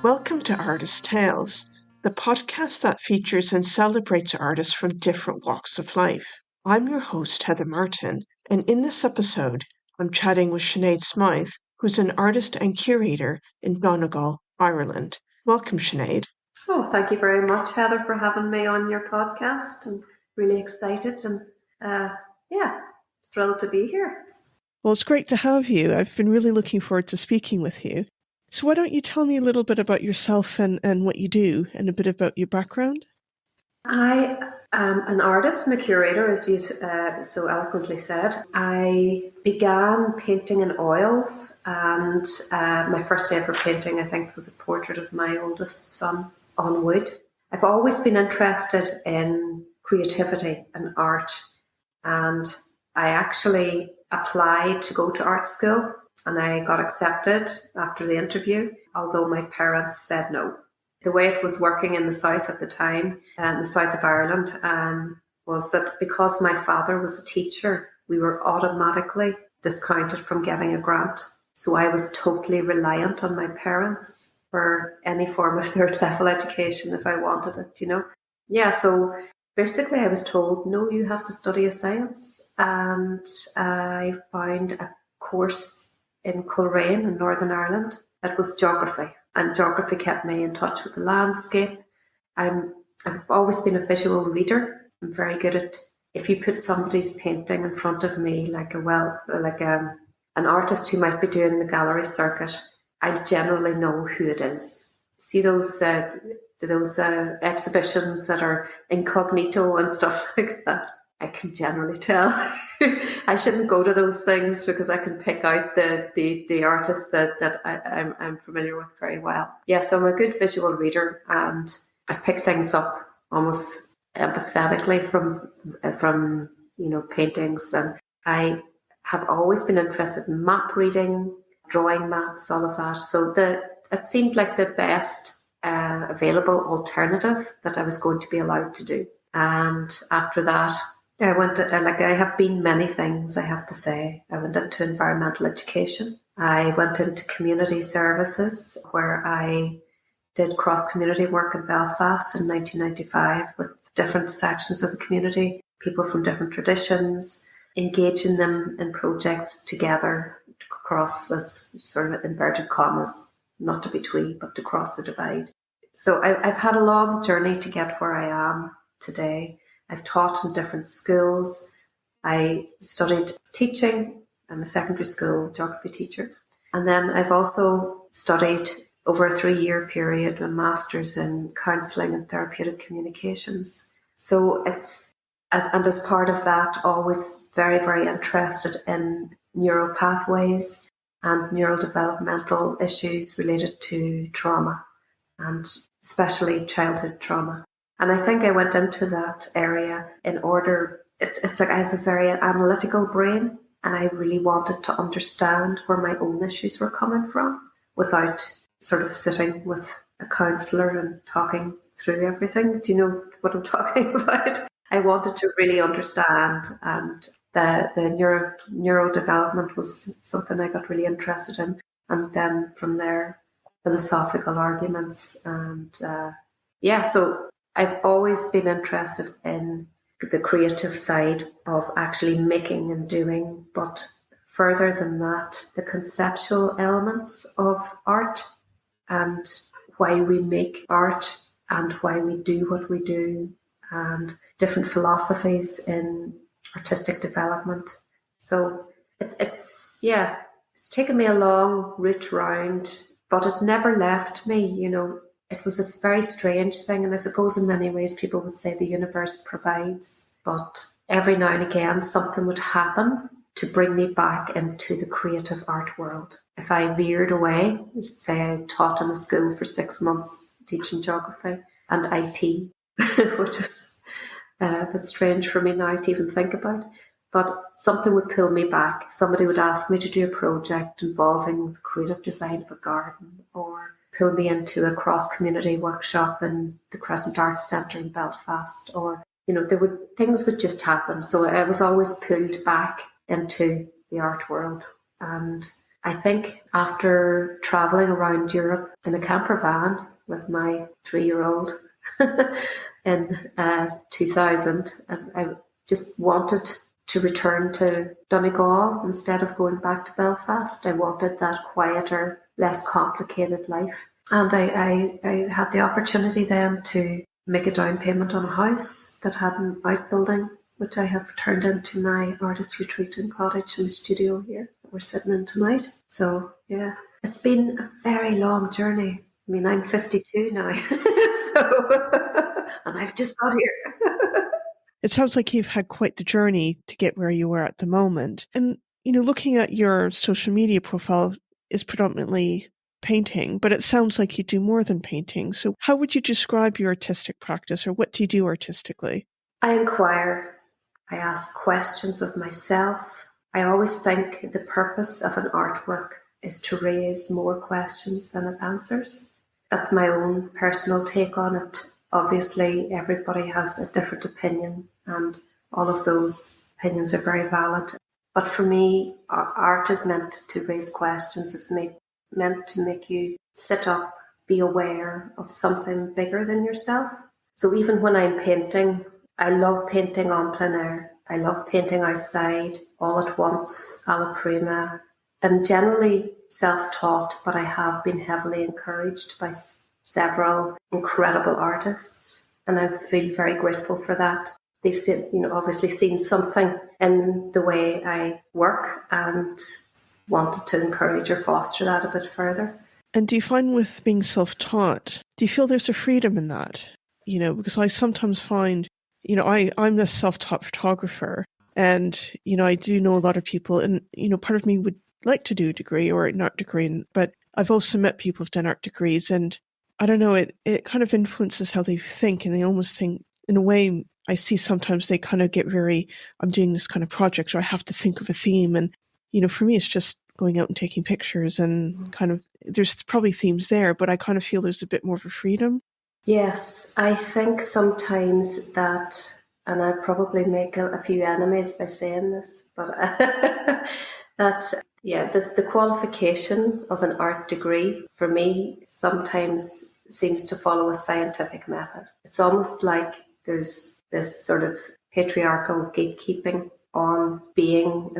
Welcome to Artist Tales, the podcast that features and celebrates artists from different walks of life. I'm your host, Heather Martin, and in this episode, I'm chatting with Sinéad Smyth, who's an artist and curator in Donegal, Ireland. Welcome, Sinéad. Oh, thank you very much, Heather, for having me on your podcast. I'm really excited and thrilled to be here. Well, it's great to have you. I've been really looking forward to speaking with you. So why don't you tell me a little bit about yourself and what you do and a bit about your background? I am an artist and a curator, as you've so eloquently said. I began painting in oils, and my first ever painting, I think, was a portrait of my oldest son on wood. I've always been interested in creativity and art, and I actually applied to go to art school, and I got accepted after the interview, although my parents said no. The way it was working in the south at the time, in the south of Ireland, was that because my father was a teacher, we were automatically discounted from getting a grant. So I was totally reliant on my parents for any form of third level education if I wanted it, so basically I was told, no, you have to study a science. And I found a course in Coleraine in Northern Ireland that was geography. And geography kept me in touch with the landscape. I've always been a visual reader. I'm very good at, if you put somebody's painting in front of me, an artist who might be doing the gallery circuit, I generally know who it is. See those exhibitions that are incognito and stuff like that? I can generally tell. I shouldn't go to those things because I can pick out the artists that I'm familiar with very well. Yeah, so I'm a good visual reader, and I pick things up almost empathetically from paintings. And I have always been interested in map reading, drawing maps, all of that. So it seemed like the best available alternative that I was going to be allowed to do. And after that, I went to, I have been many things, I have to say. I went into environmental education. I went into community services, where I did cross-community work in Belfast in 1995 with different sections of the community, people from different traditions, engaging them in projects together to cross, as sort of inverted commas, not to be twee, but to cross the divide. So I've had a long journey to get where I am today. I've taught in different schools. I studied teaching. I'm a secondary school geography teacher. And then I've also studied over a 3-year period a master's in counselling and therapeutic communications. So as part of that, always very, very interested in neural pathways and neurodevelopmental issues related to trauma, and especially childhood trauma. And I think I went into that area in order, it's like I have a very analytical brain, and I really wanted to understand where my own issues were coming from without sort of sitting with a counsellor and talking through everything. Do you know what I'm talking about? I wanted to really understand, and the neurodevelopment was something I got really interested in. And then from there, philosophical arguments and so I've always been interested in the creative side of actually making and doing, but further than that, the conceptual elements of art and why we make art and why we do what we do, and different philosophies in artistic development. So it's taken me a long route round, but it never left me, It was a very strange thing, and I suppose in many ways people would say the universe provides, but every now and again something would happen to bring me back into the creative art world. If I veered away, say I taught in a school for 6 months teaching geography and IT, which is a bit strange for me now to even think about, but something would pull me back. Somebody would ask me to do a project involving the creative design of a garden, or pull me into a cross-community workshop in the Crescent Arts Centre in Belfast, or, things would just happen. So I was always pulled back into the art world. And I think after traveling around Europe in a camper van with my 3-year-old in 2000, and I just wanted to return to Donegal instead of going back to Belfast. I wanted that quieter, less complicated life. And I had the opportunity then to make a down payment on a house that had an outbuilding, which I have turned into my artist retreat and cottage and studio here that we're sitting in tonight. So yeah, it's been a very long journey. I mean, I'm 52 now, and I've just got here. It sounds like you've had quite the journey to get where you are at the moment. And, looking at your social media profile is predominantly painting, but it sounds like you do more than painting. So how would you describe your artistic practice, or what do you do artistically? I inquire. I ask questions of myself. I always think the purpose of an artwork is to raise more questions than it answers. That's my own personal take on it. Obviously, everybody has a different opinion, and all of those opinions are very valid. But for me, art is meant to raise questions. It's meant to make you sit up, be aware of something bigger than yourself. So even when I'm painting, I love painting en plein air. I love painting outside, all at once, alla prima. I'm generally self-taught, but I have been heavily encouraged by several incredible artists, and I feel very grateful for that. They've seen, obviously seen something in the way I work and wanted to encourage or foster that a bit further. And do you find with being self-taught, do you feel there's a freedom in that? Because I sometimes find, I'm a self-taught photographer, and, I do know a lot of people, and, part of me would like to do a degree or an art degree, but I've also met people who've done art degrees, and I don't know, it kind of influences how they think, and they almost think, in a way, I see sometimes they kind of get I'm doing this kind of project, or I have to think of a theme, and, for me, it's just going out and taking pictures, and kind of, there's probably themes there, but I kind of feel there's a bit more of a freedom. Yes, I think sometimes that, and I probably make a few enemies by saying this, but the qualification of an art degree for me sometimes seems to follow a scientific method. It's almost like there's this sort of patriarchal gatekeeping on being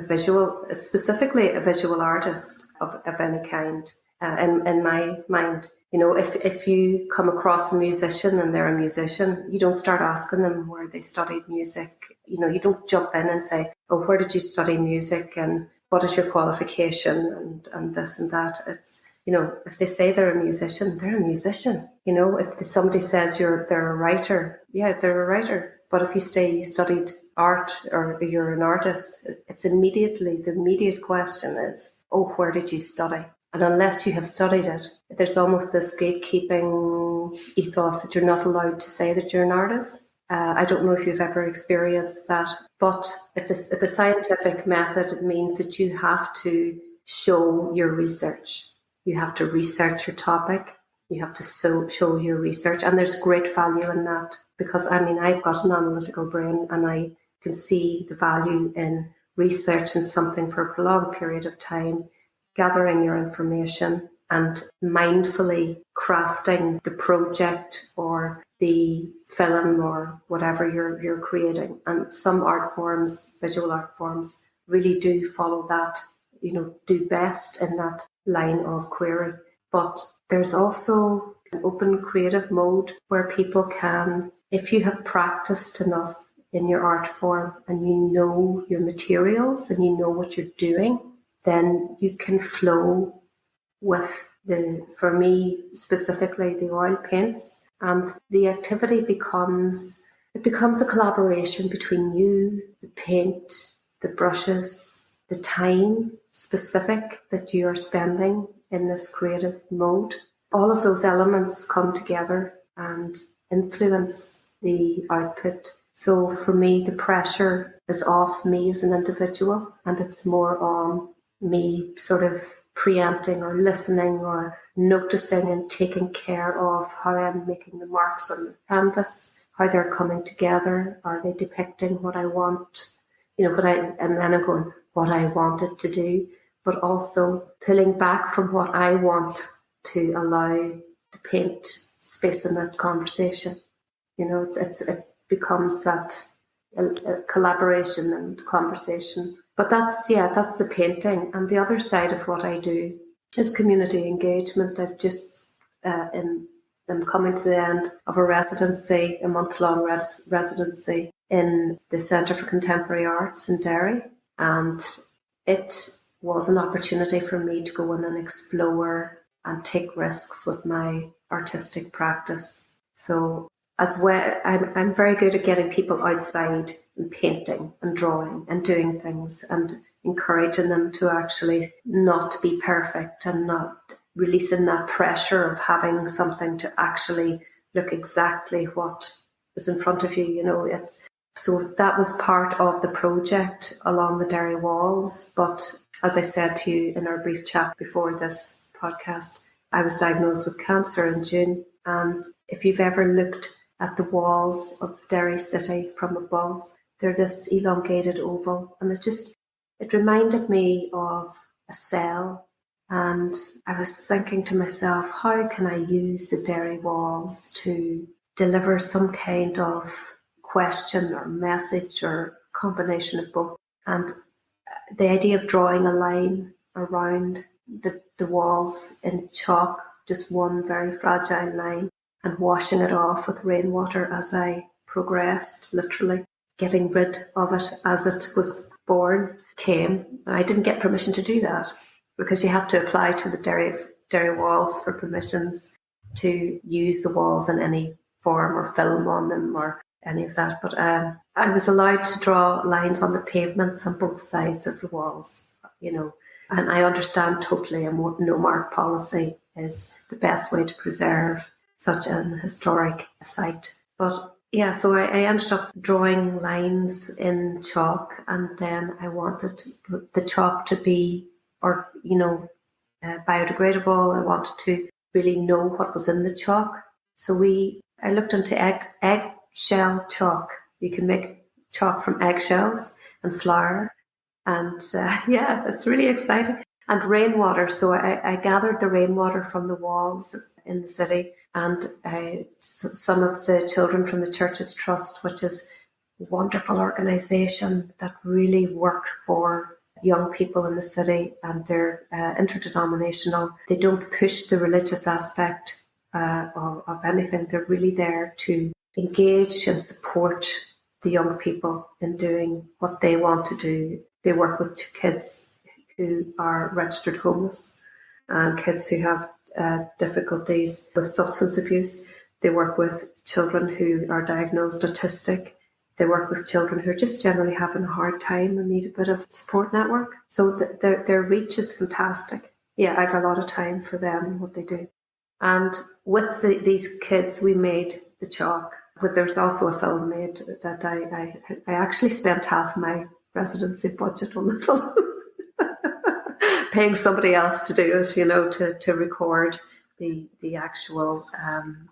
specifically a visual artist of any kind. In my mind, if you come across a musician and they're a musician, you don't start asking them where they studied music. You don't jump in and say, oh, where did you study music and what is your qualification and this and that. It's, if they say they're a musician, they're a musician. If somebody says they're a writer, yeah, they're a writer. But if you say you studied art or you're an artist, it's the immediate question is, oh, where did you study? And unless you have studied it, there's almost this gatekeeping ethos that you're not allowed to say that you're an artist. I don't know if you've ever experienced that, but the scientific method. It means that you have to show your research. You have to research your topic. You have to show your research. And there's great value in that because, I've got an analytical brain and I can see the value in researching something for a prolonged period of time, gathering your information and mindfully crafting the project or the film or whatever you're creating. And some art forms, visual art forms, really do follow that, do best in that line of query. But there's also an open creative mode where people can, if you have practiced enough in your art form and you know your materials and you know what you're doing, then you can flow with for me specifically, the oil paints, and the activity becomes a collaboration between you, the paint, the brushes, the time specific that you are spending in this creative mode. All of those elements come together and influence the output. So for me, the pressure is off me as an individual, and it's more on me sort of preempting or listening or noticing and taking care of how I'm making the marks on the canvas, how they're coming together, are they depicting what I want, and then I'm going, what I wanted to do. but also pulling back from what I want to allow the paint space in that conversation. It becomes that a collaboration and conversation. But that's the painting. And the other side of what I do is community engagement. I've just I'm coming to the end of a residency, a month-long residency in the Centre for Contemporary Arts in Derry. And it was an opportunity for me to go in and explore and take risks with my artistic practice. So as well, I'm very good at getting people outside and painting and drawing and doing things and encouraging them to actually not be perfect and not releasing that pressure of having something to actually look exactly what is in front of you. So that was part of the project along the Derry walls. But as I said to you in our brief chat before this podcast, I was diagnosed with cancer in June. And if you've ever looked at the walls of Derry City from above, they're this elongated oval. And it reminded me of a cell. And I was thinking to myself, how can I use the Derry walls to deliver some kind of question or message or combination of both? And the idea of drawing a line around the walls in chalk, just one very fragile line, and washing it off with rainwater as I progressed, literally getting rid of it as it was born, came. I didn't get permission to do that because you have to apply to the Derry walls for permissions to use the walls in any form or film on them or any of that. But I was allowed to draw lines on the pavements on both sides of the walls, and I understand totally a no-mark policy is the best way to preserve such an historic site. But yeah, so I ended up drawing lines in chalk, and then I wanted the chalk to be, biodegradable. I wanted to really know what was in the chalk. So I looked into eggshell chalk. You can make chalk from eggshells and flour. And it's really exciting. And rainwater. So I gathered the rainwater from the walls in the city. And some of the children from the Churches Trust, which is a wonderful organisation that really work for young people in the city, and they're interdenominational. They don't push the religious aspect of anything. They're really there to engage and support the young people in doing what they want to do. They work with kids who are registered homeless and kids who have difficulties with substance abuse. They work with children who are diagnosed autistic. They work with children who are just generally having a hard time and need a bit of support network. So their reach is fantastic. Yeah, I have a lot of time for them and what they do. And with these kids, we made the chalk. But there's also a film made that I actually spent half my residency budget on the film. Paying somebody else to do it, to record the actual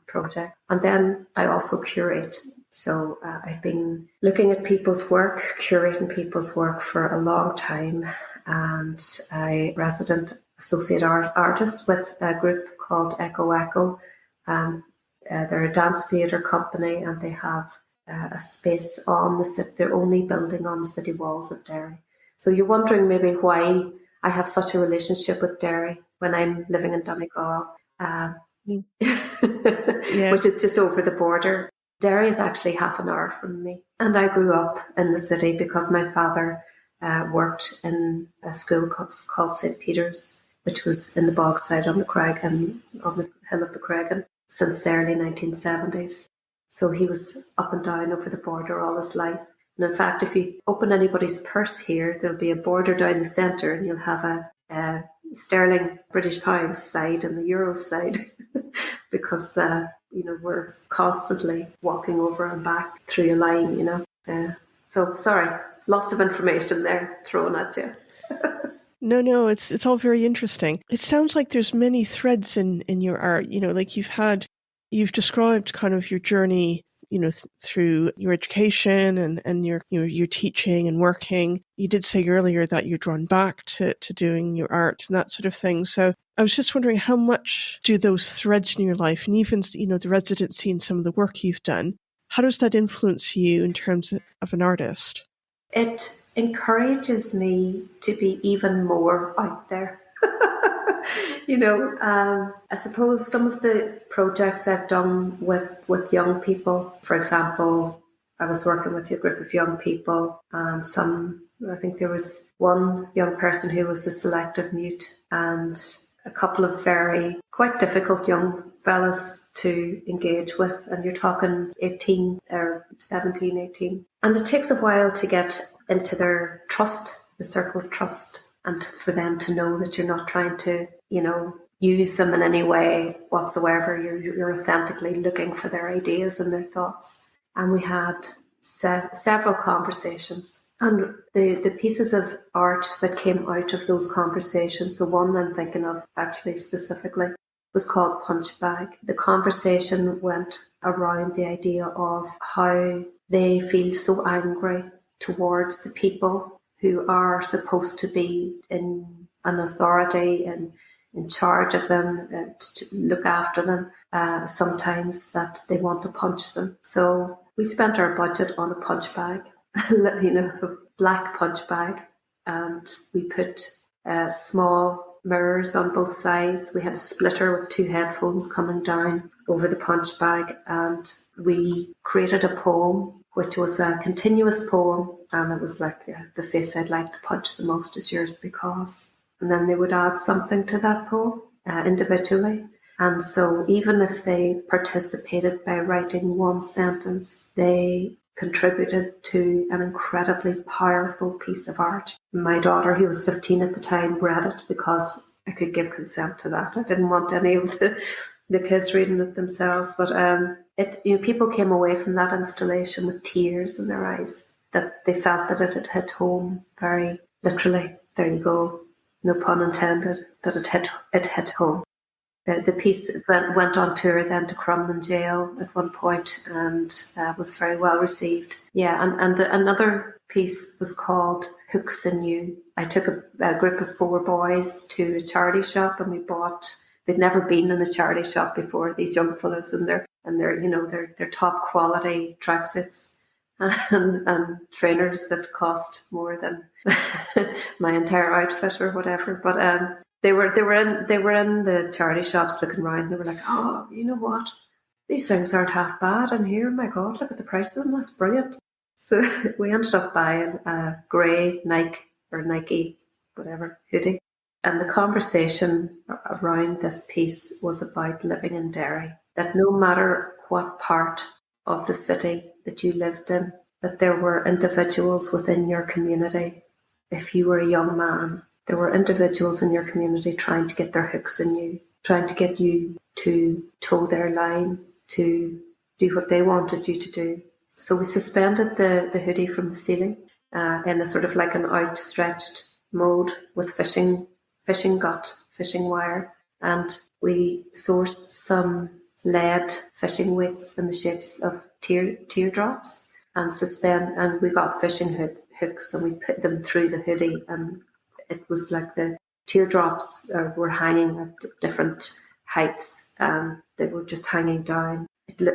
project. And then I also curate. So I've been looking at people's work, curating people's work for a long time. And I resident associate artist with a group called Echo Echo. They're a dance theatre company, and they have a space on the city. They're only building on the city walls of Derry. So you're wondering maybe why I have such a relationship with Derry when I'm living in Donegal, which is just over the border. Derry is actually half an hour from me. And I grew up in the city because my father worked in a school called St. Peter's, which was in the Bogside on the Craig and on the hill of the Craig since the early 1970s. So he was up and down over the border all his life. And in fact, if you open anybody's purse here, there'll be a border down the centre, and you'll have a sterling British pounds side and the euro side because, we're constantly walking over and back through a line, So, sorry, lots of information there thrown at you. No, it's all very interesting. It sounds like there's many threads in your art, like you've described kind of your journey through your education and your teaching and working. You did say earlier that you're drawn back to doing your art and that sort of thing. So I was just wondering, how much do those threads in your life, and even, the residency and some of the work you've done, how does that influence you in terms of an artist? It encourages me to be even more out there. I suppose some of the projects I've done with young people, for example, I was working with a group of young people, and I think there was one young person who was a selective mute, and a couple of very quite difficult young fellas to engage with, and you're talking 18 or 17, 18. And it takes a while to get into their trust, the circle of trust, and for them to know that you're not trying to, use them in any way whatsoever. You're authentically looking for their ideas and their thoughts. And we had several conversations. And the pieces of art that came out of those conversations, the one I'm thinking of actually specifically, was called Punch Bag. The conversation went around the idea of how they feel so angry towards the people who are supposed to be in an authority and in charge of them, to look after them, sometimes that they want to punch them. So we spent our budget on a punch bag, a black punch bag, and we put small mirrors on both sides. We had a splitter with 2 headphones coming down over the punch bag, and we created a poem, which was a continuous poem, and it was like, the face I'd like to punch the most is yours because. And then they would add something to that poem individually. And so even if they participated by writing one sentence, they contributed to an incredibly powerful piece of art. My daughter, who was 15 at the time, read it because I could give consent to that. I didn't want any of the kids reading it themselves. But people came away from that installation with tears in their eyes, that they felt that it had hit home very literally. There you go. No pun intended, that it hit home. The piece went on tour then to Crumlin Jail at one point, and was very well received. Yeah, and another piece was called Hooks in You. I took a group of 4 boys to a charity shop, and we bought. They'd never been in a charity shop before. These young fellas in their top quality tracksuits and trainers that cost more than my entire outfit or whatever. But they were in the charity shops looking around. They were like, oh, you know what? These things aren't half bad in here. My God, look at the price of them. That's brilliant. So we ended up buying a grey Nike, whatever, hoodie. And the conversation around this piece was about living in Derry. That no matter what part of the city that you lived in, that there were individuals within your community. If you were a young man, there were individuals in your community trying to get their hooks in you, trying to get you to toe their line, to do what they wanted you to do. So we suspended the hoodie from the ceiling in a sort of like an outstretched mode with fishing wire. And we sourced some lead fishing weights in the shapes of teardrops and we got fishing hooks, and we put them through the hoodie, and it was like the teardrops were hanging at different heights, and they were just hanging down.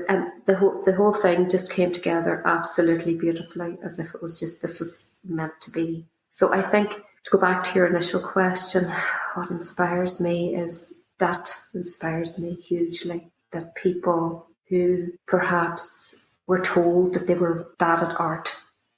And the whole thing just came together absolutely beautifully, as if it was just, this was meant to be. So I think, to go back to your initial question, what inspires me inspires me hugely, that people who perhaps were told that they were bad at art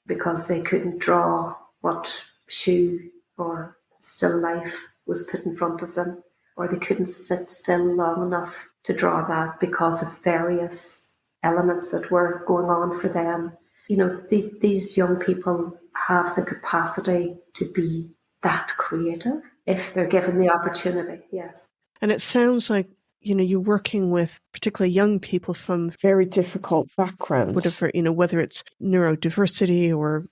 because they couldn't draw what shoe or still life was put in front of them, or they couldn't sit still long enough to draw that because of various elements that were going on for them. These young people have the capacity to be that creative if they're given the opportunity. Yeah. And it sounds like, you're working with particularly young people from very difficult backgrounds, whether it's neurodiversity or,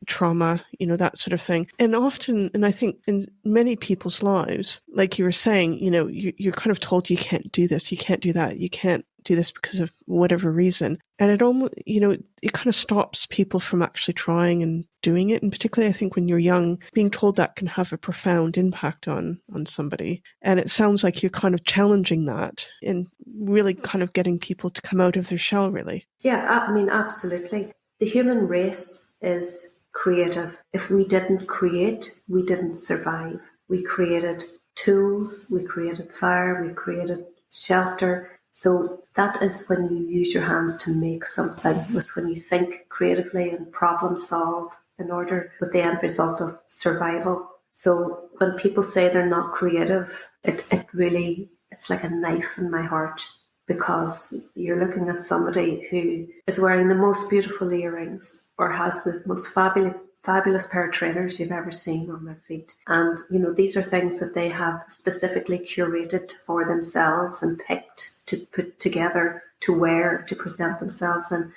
trauma, that sort of thing. And often, and I think in many people's lives, like you were saying, you're kind of told you can't do this, you can't do that, you can't do this because of whatever reason. And it almost, it kind of stops people from actually trying and doing it. And particularly, I think when you're young, being told that can have a profound impact on somebody. And it sounds like you're kind of challenging that and really kind of getting people to come out of their shell, really. Yeah, I mean, absolutely. The human race is creative. If we didn't create, we didn't survive. We created tools, we created fire, we created shelter. So that is when you use your hands to make something. It's when you think creatively and problem solve in order with the end result of survival. So when people say they're not creative, it's like a knife in my heart, because you're looking at somebody who is wearing the most beautiful earrings or has the most fabulous pair of trainers you've ever seen on their feet. And, these are things that they have specifically curated for themselves and picked to put together, to wear, to present themselves. And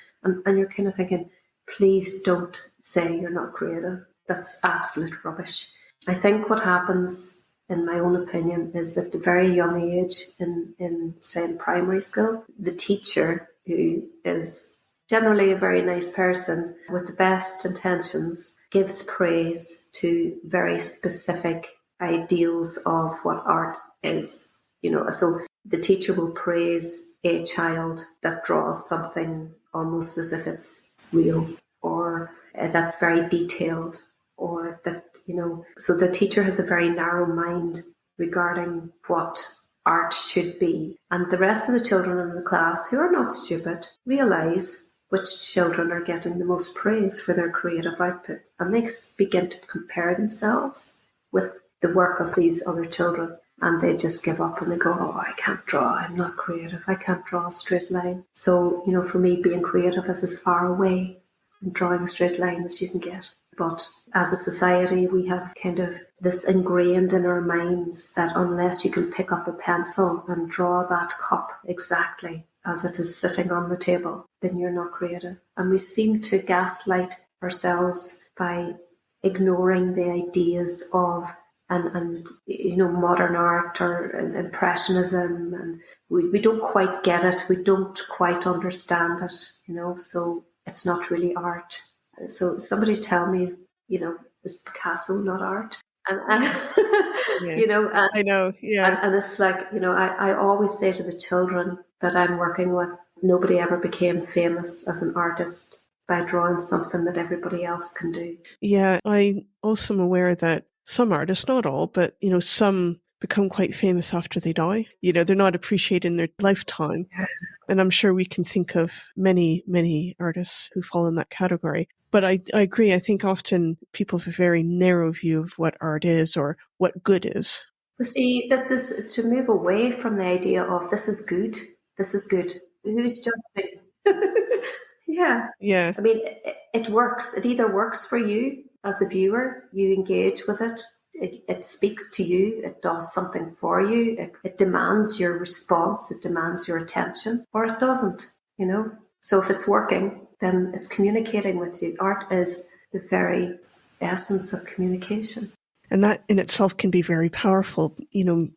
you're kind of thinking, please don't say you're not creative. That's absolute rubbish. I think what happens, in my own opinion, is at a very young age, in primary school, the teacher, who is generally a very nice person with the best intentions, gives praise to very specific ideals of what art is. So the teacher will praise a child that draws something almost as if it's real, or that's very detailed, or that, so the teacher has a very narrow mind regarding what art should be. And the rest of the children in the class, who are not stupid, realise which children are getting the most praise for their creative output. And they begin to compare themselves with the work of these other children. And they just give up and they go, oh, I can't draw, I'm not creative, I can't draw a straight line. So, for me, being creative is as far away from drawing a straight line as you can get. But as a society, we have kind of this ingrained in our minds that unless you can pick up a pencil and draw that cup exactly as it is sitting on the table, then you're not creative. And we seem to gaslight ourselves by ignoring the ideas of and modern art or impressionism, and we don't quite get it, we don't quite understand it, so it's not really art. So somebody tell me, is Picasso not art? And Yeah. I know, yeah. And it's like, I always say to the children that I'm working with, nobody ever became famous as an artist by drawing something that everybody else can do. Yeah, I also am aware that some artists, not all, but, some become quite famous after they die. They're not appreciated in their lifetime. And I'm sure we can think of many, many artists who fall in that category. But I agree. I think often people have a very narrow view of what art is or what good is. Well, see, this is to move away from the idea of this is good. This is good. Who's judging? Yeah. Yeah. I mean, it works. It either works for you as a viewer, you engage with it, it speaks to you, it does something for you, it demands your response, it demands your attention, or it doesn't, So if it's working, then it's communicating with you. Art is the very essence of communication. And that in itself can be very powerful,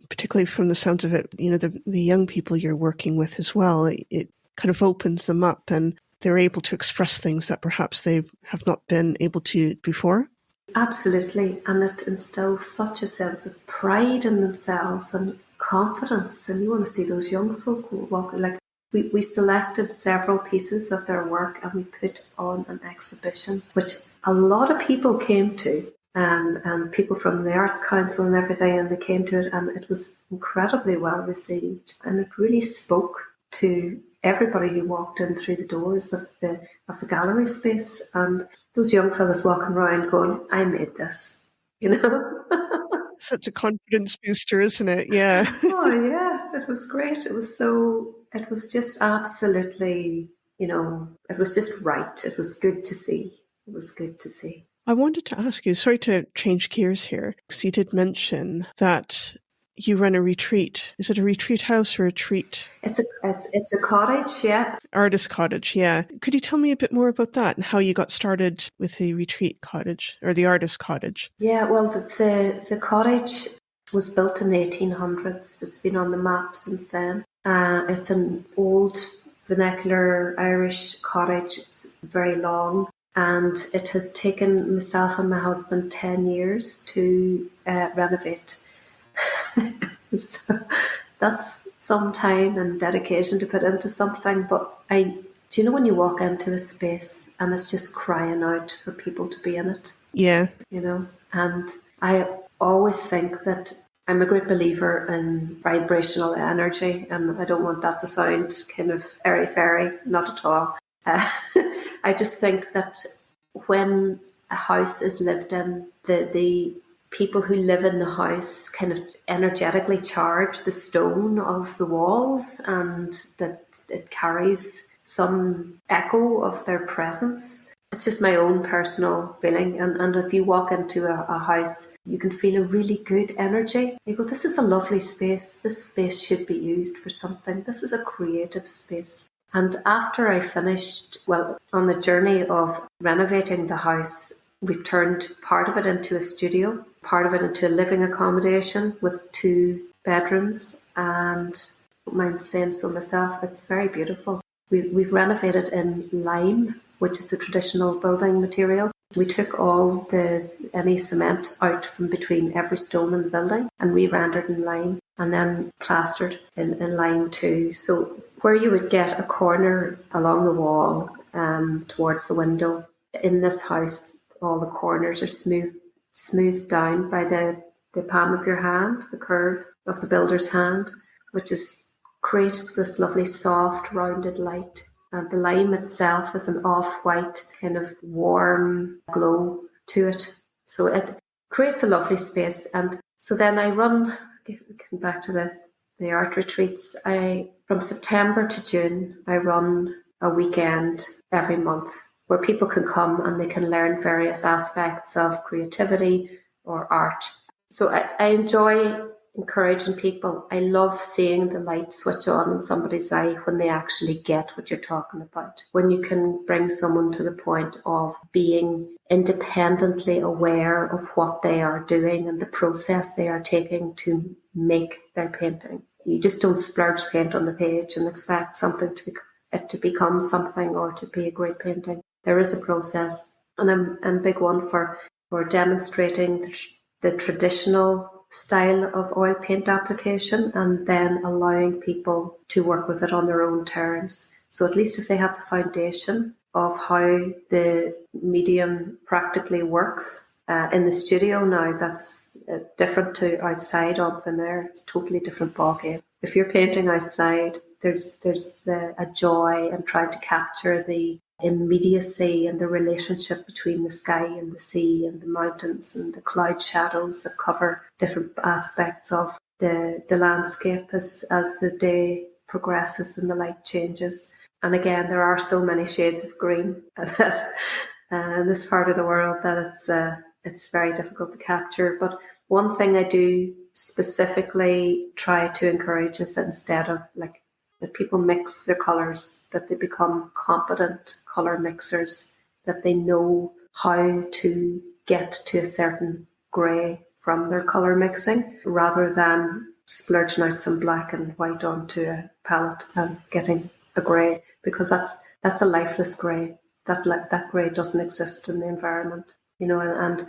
particularly from the sounds of it, the young people you're working with as well. It kind of opens them up and they're able to express things that perhaps they have not been able to before. Absolutely. And it instills such a sense of pride in themselves and confidence. And you want to see those young folk walk. Like we selected several pieces of their work and we put on an exhibition, which a lot of people came to. And people from the Arts Council and everything, and they came to it, and it was incredibly well received, and it really spoke to everybody who walked in through the doors of the gallery space. And those young fellas walking around going, "I made this," Such a confidence booster, isn't it? Yeah. Oh yeah, it was great. It was just absolutely, it was just right. It was good to see. It was good to see. I wanted to ask you, sorry to change gears here, because you did mention that you run a retreat. Is it a retreat house or a treat? It's a cottage, yeah. Artist cottage, yeah. Could you tell me a bit more about that and how you got started with the retreat cottage or the artist cottage? Yeah, well, the cottage was built in the 1800s. It's been on the map since then. It's an old vernacular Irish cottage. It's very long, and it has taken myself and my husband 10 years to renovate. So that's some time and dedication to put into something. But do you know when you walk into a space and it's just crying out for people to be in it? Yeah. And I always think that I'm a great believer in vibrational energy, and I don't want that to sound kind of airy-fairy, not at all. I just think that when a house is lived in, the people who live in the house kind of energetically charge the stone of the walls, and that it carries some echo of their presence. It's just my own personal feeling. And if you walk into a house, you can feel a really good energy. You go, this is a lovely space. This space should be used for something. This is a creative space. And after I finished, on the journey of renovating the house, we turned part of it into a studio, part of it into a living accommodation with 2 bedrooms. And I don't mind saying so myself, it's very beautiful. We've renovated in lime, which is the traditional building material. We took all any cement out from between every stone in the building and re-rendered in lime, and then plastered in lime too. So where you would get a corner along the wall towards the window, in this house, all the corners are smoothed down by the palm of your hand, the curve of the builder's hand, which creates this lovely soft rounded light. And the lime itself has an off-white kind of warm glow to it. So it creates a lovely space. And so then I run, getting back to the art retreats, from September to June, I run a weekend every month where people can come and they can learn various aspects of creativity or art. So I enjoy encouraging people. I love seeing the light switch on in somebody's eye when they actually get what you're talking about. When you can bring someone to the point of being independently aware of what they are doing and the process they are taking to make their painting. You just don't splurge paint on the page and expect something to become something or to be a great painting. There is a process, and I'm a big one for demonstrating the traditional style of oil paint application and then allowing people to work with it on their own terms. So at least if they have the foundation of how the medium practically works in the studio now, that's different to outside on plein air. It's a totally different ballgame. If you're painting outside, there's a joy in trying to capture the immediacy and the relationship between the sky and the sea and the mountains and the cloud shadows that cover different aspects of the landscape as the day progresses and the light changes. And again, there are so many shades of green that in this part of the world that it's very difficult to capture. But one thing I do specifically try to encourage is that instead of that people mix their colours, that they become competent colour mixers, that they know how to get to a certain grey from their colour mixing, rather than splurging out some black and white onto a palette and getting a grey, because that's a lifeless grey. That grey doesn't exist in the environment, and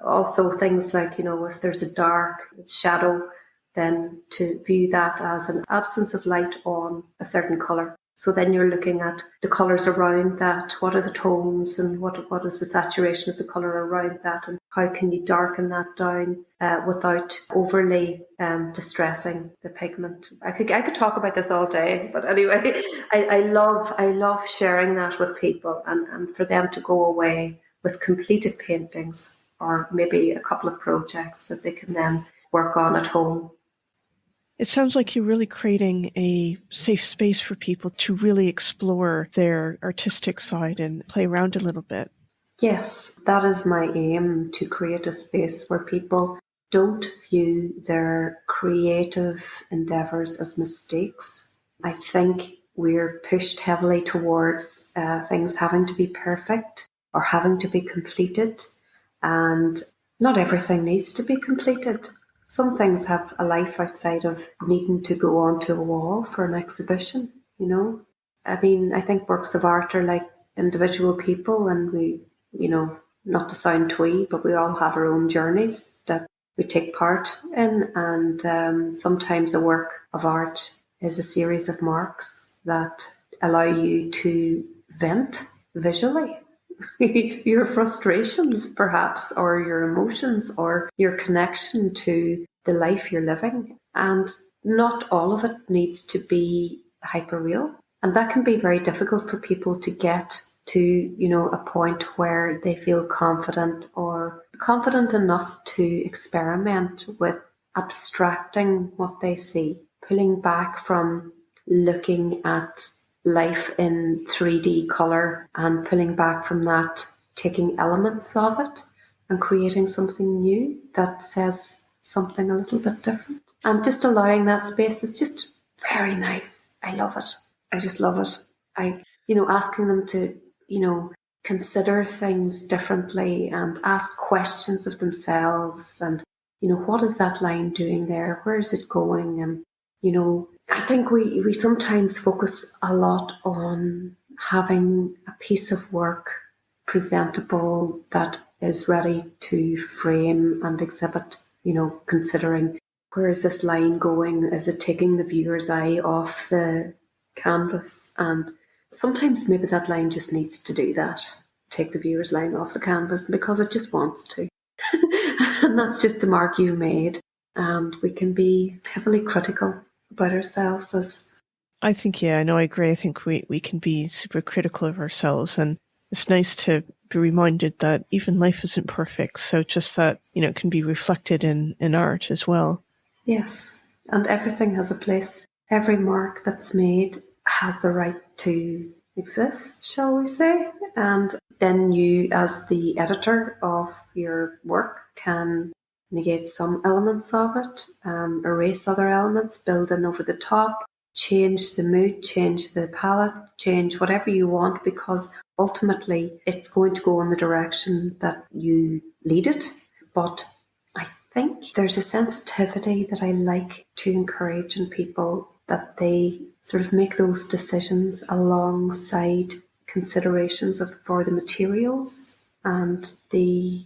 also things like, if there's a dark shadow, then to view that as an absence of light on a certain colour. So then you're looking at the colours around that. What are the tones and what is the saturation of the colour around that, and how can you darken that down without overly distressing the pigment? I could talk about this all day, but anyway, I love sharing that with people and for them to go away with completed paintings or maybe a couple of projects that they can then work on at home. It sounds like you're really creating a safe space for people to really explore their artistic side and play around a little bit. Yes, that is my aim, to create a space where people don't view their creative endeavours as mistakes. I think we're pushed heavily towards things having to be perfect or having to be completed, and not everything needs to be completed. some things have a life outside of needing to go onto a wall for an exhibition, you know. I mean, I think works of art are like individual people, and we, you know, not to sound twee, but we all have our own journeys that we take part in. And sometimes a work of art is a series of marks that allow you to vent visually your frustrations, perhaps, or your emotions, or your connection to the life you're living. And not all of it needs to be hyper real. And that can be very difficult for people to get to, you know, a point where they feel confident or confident enough to experiment with abstracting what they see, pulling back from looking at life in 3D colour and pulling back from that, taking elements of it and creating something new that says something a little bit different. And just allowing that space is just very nice. I love it. I just love it. Asking them to, consider things differently and ask questions of themselves and, what is that line doing there? Where is it going? And, I think we sometimes focus a lot on having a piece of work presentable that is ready to frame and exhibit, considering where is this line going? Is it taking the viewer's eye off the canvas? And sometimes maybe that line just needs to do that, take the viewer's line off the canvas because it just wants to. And that's just the mark you've made. And we can be heavily critical about ourselves as... I think, yeah, no, I agree. I think we can be super critical of ourselves, and it's nice to be reminded that even life isn't perfect. So just that, it can be reflected in art as well. Yes, and everything has a place. Every mark that's made has the right to exist, shall we say? And then you, as the editor of your work, can negate some elements of it, erase other elements, build in over the top, change the mood, change the palette, change whatever you want, because ultimately it's going to go in the direction that you lead it. But I think there's a sensitivity that I like to encourage in people, that they sort of make those decisions alongside considerations for the materials and the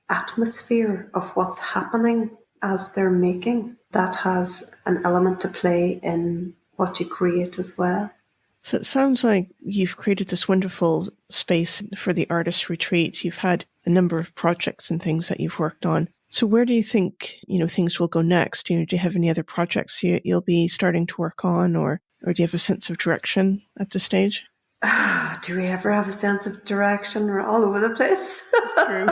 atmosphere of what's happening as they're making. That has an element to play in what you create as well. So it sounds like you've created this wonderful space for the artist retreat. You've had a number of projects and things that you've worked on. So where do you think, things will go next? Do you have any other projects you'll be starting to work on, or do you have a sense of direction at this stage? Do we ever have a sense of direction? We're all over the place. True.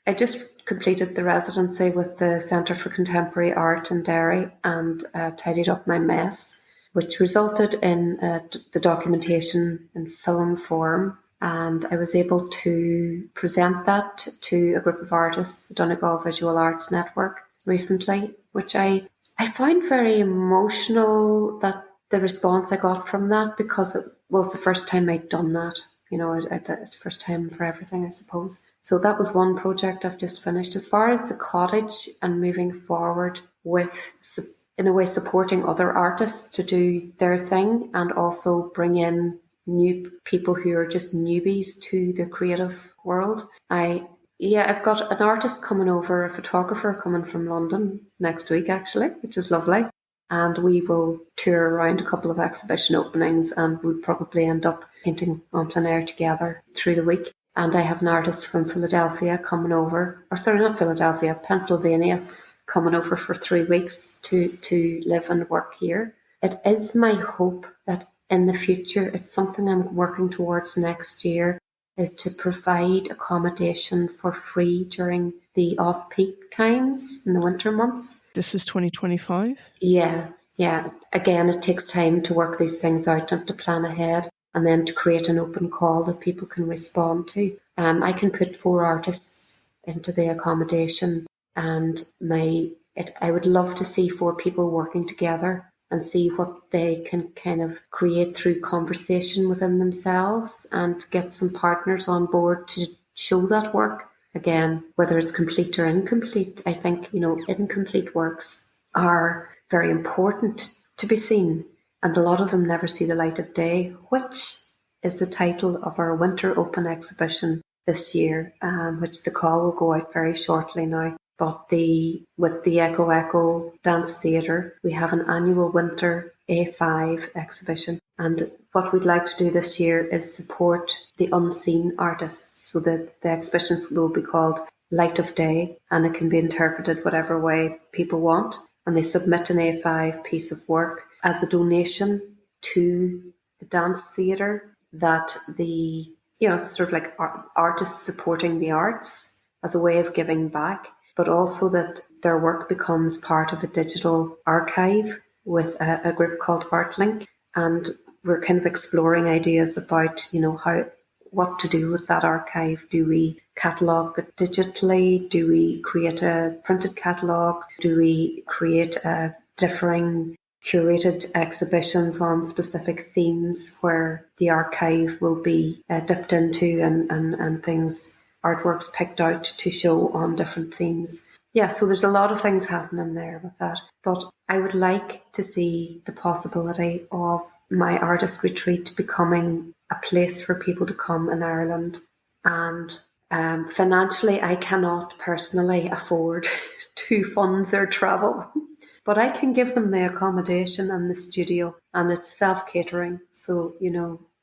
I just completed the residency with the Centre for Contemporary Art in Derry and tidied up my mess, which resulted in the documentation in film form. And I was able to present that to a group of artists, the Donegal Visual Arts Network, recently, which I found very emotional, that the response I got from that, because it was the first time I'd done that, the first time for everything, I suppose. So that was one project I've just finished. As far as the cottage and moving forward with, in a way, supporting other artists to do their thing and also bring in new people who are just newbies to the creative world. I've got an artist coming over, a photographer coming from London next week, actually, which is lovely. And we will tour around a couple of exhibition openings, and we'll probably end up painting on plein air together through the week. And I have an artist from Philadelphia coming over, Pennsylvania, coming over for 3 weeks to live and work here. It is my hope that in the future, it's something I'm working towards next year, is to provide accommodation for free during the off-peak times in the winter months. This is 2025? Yeah. Again, it takes time to work these things out and to plan ahead, and then to create an open call that people can respond to. I can put 4 artists into the accommodation, and I would love to see 4 people working together and see what they can kind of create through conversation within themselves, and get some partners on board to show that work again, whether it's complete or incomplete, I think, incomplete works are very important to be seen. And a lot of them never see the light of day, which is the title of our winter open exhibition this year, which the call will go out very shortly now. But with the Echo Echo Dance Theatre, we have an annual winter A5 exhibition. And what we'd like to do this year is support the unseen artists. So that the exhibitions will be called Light of Day, and it can be interpreted whatever way people want. And they submit an A5 piece of work as a donation to the dance theatre, that sort of like artists supporting the arts as a way of giving back, but also that their work becomes part of a digital archive with a group called ArtLink. And we're kind of exploring ideas about, what to do with that archive. Do we catalogue it digitally? Do we create a printed catalogue? Do we create differing curated exhibitions on specific themes where the archive will be dipped into and things, artworks picked out to show on different themes? Yeah, so there's a lot of things happening there with that. But I would like to see the possibility of my artist retreat becoming a place for people to come in Ireland. And financially, I cannot personally afford to fund their travel, but I can give them the accommodation and the studio, and it's self-catering. So,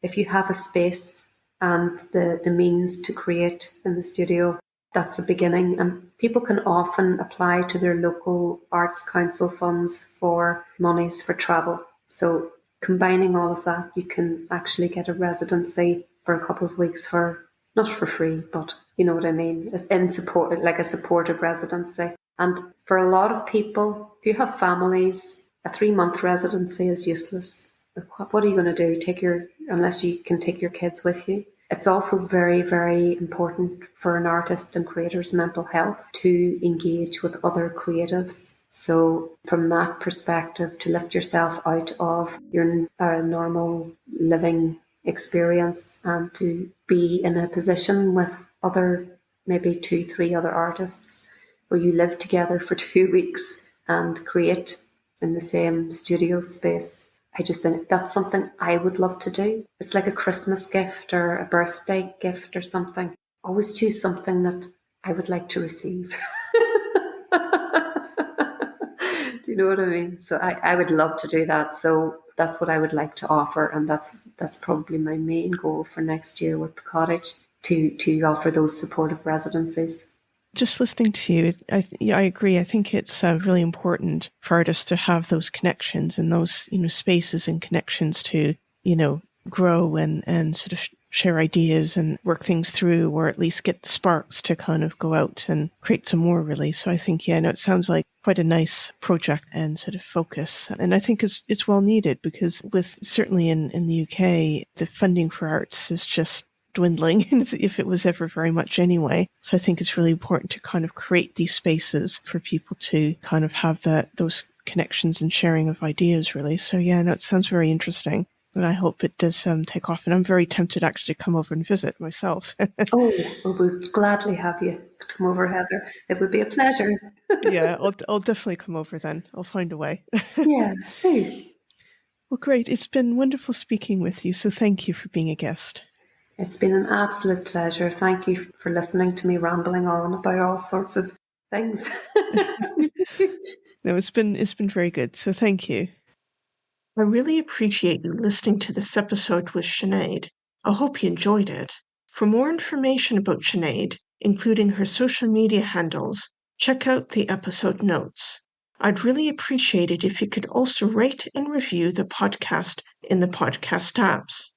if you have a space and the means to create in the studio, that's a beginning. And people can often apply to their local arts council funds for monies for travel. So combining all of that, you can actually get a residency for a couple of weeks not for free, but you know what I mean, in support, like a supportive residency. And for a lot of people, if you have families, a 3-month residency is useless. What are you going to do? Unless you can take your kids with you. It's also very, very important for an artist and creator's mental health to engage with other creatives. So from that perspective, to lift yourself out of your normal living experience and to be in a position with other, maybe 2-3 other artists, where you live together for 2 weeks and create in the same studio space. I just think that's something I would love to do. It's like a Christmas gift or a birthday gift or something. Always choose something that I would like to receive. Do you know what I mean? So I would love to do that. So that's what I would like to offer. And that's probably my main goal for next year with the cottage, to offer those supportive residencies. Just listening to you, I agree. I think it's really important for artists to have those connections and those, spaces and connections to, grow and sort of share ideas and work things through, or at least get the sparks to kind of go out and create some more, really. So I think, it sounds like quite a nice project and sort of focus. And I think it's well needed, because certainly in the UK, the funding for arts is just dwindling, if it was ever very much anyway. So I think it's really important to kind of create these spaces for people to kind of have those connections and sharing of ideas, really. So it sounds very interesting. And I hope it does take off. And I'm very tempted actually to come over and visit myself. Oh, we'd gladly have you come over, Heather. It would be a pleasure. Yeah, I'll definitely come over then. I'll find a way. Yeah, do. Well, great. It's been wonderful speaking with you. So thank you for being a guest. It's been an absolute pleasure. Thank you for listening to me rambling on about all sorts of things. No, it's been very good. So thank you. I really appreciate you listening to this episode with Sinead. I hope you enjoyed it. For more information about Sinead, including her social media handles, check out the episode notes. I'd really appreciate it if you could also rate and review the podcast in the podcast apps.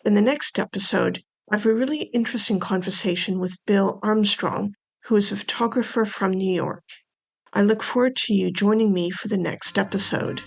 In the next episode, I have a really interesting conversation with Bill Armstrong, who is a photographer from New York. I look forward to you joining me for the next episode.